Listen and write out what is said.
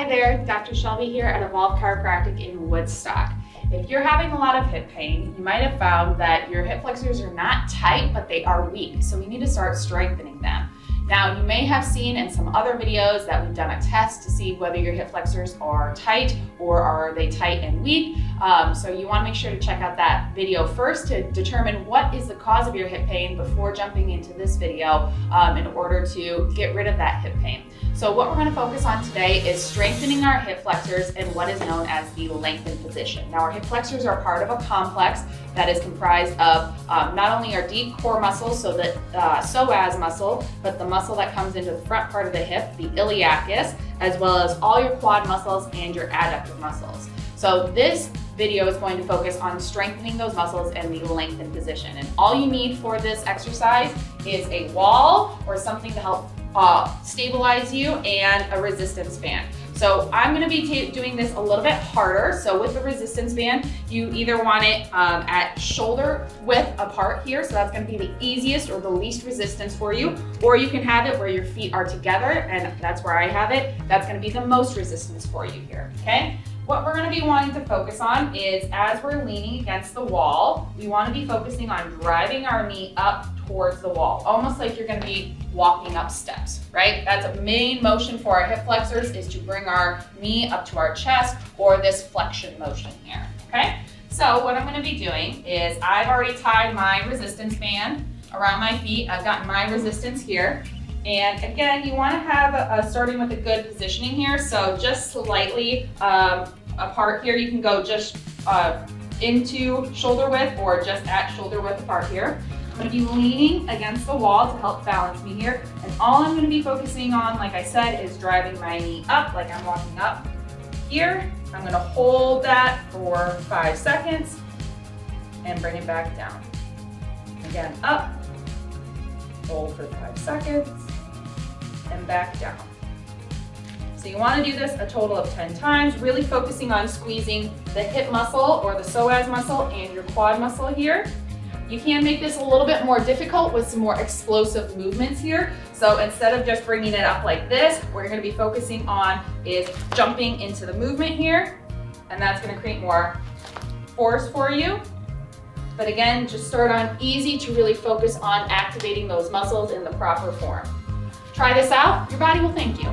Hi there, Dr. Shelby here at Evolve Chiropractic in Woodstock. If you're having a lot of hip pain, you might have found that your hip flexors are not tight, but they are weak. So we need to start strengthening them. Now, you may have seen in some other videos that we've done a test to see whether your hip flexors are tight or are they tight and weak. So you want to make sure to check out that video first to determine what is the cause of your hip pain before jumping into this video in order to get rid of that hip pain. So what we're going to focus on today is strengthening our hip flexors in what is known as the lengthened position. Now, our hip flexors are part of a complex that is comprised of not only our deep core muscles, so that psoas muscle, but the muscle that comes into the front part of the hip, the iliacus, as well as all your quad muscles and your adductor muscles. So this video is going to focus on strengthening those muscles in the lengthened position. And all you need for this exercise is a wall or something to help stabilize you and a resistance band. So I'm going to be doing this a little bit harder. So with the resistance band, you either want it at shoulder width apart here, so that's going to be the easiest or the least resistance for you, or you can have it where your feet are together, and that's where I have it. That's going to be the most resistance for you here, okay? What we're going to be wanting to focus on is, as we're leaning against the wall, we want to be focusing on driving our knee up towards the wall, almost like you're going to be walking up steps, right? That's a main motion for our hip flexors, is to bring our knee up to our chest, or this flexion motion here, okay? So what I'm going to be doing is, I've already tied my resistance band around my feet. I've got my resistance here. And again, you want to have starting with a good positioning here. So just slightly apart here. You can go just into shoulder width or just at shoulder width apart here. I'm going to be leaning against the wall to help balance me here. And all I'm going to be focusing on, like I said, is driving my knee up like I'm walking up here. I'm going to hold that for 5 seconds and bring it back down. Again, up, hold for 5 seconds, and back down. So you want to do this a total of 10 times, really focusing on squeezing the hip muscle or the psoas muscle and your quad muscle here. You can make this a little bit more difficult with some more explosive movements here. So instead of just bringing it up like this, what you're going to be focusing on is jumping into the movement here, and that's going to create more force for you. But again, just start on easy to really focus on activating those muscles in the proper form. Try this out, your body will thank you.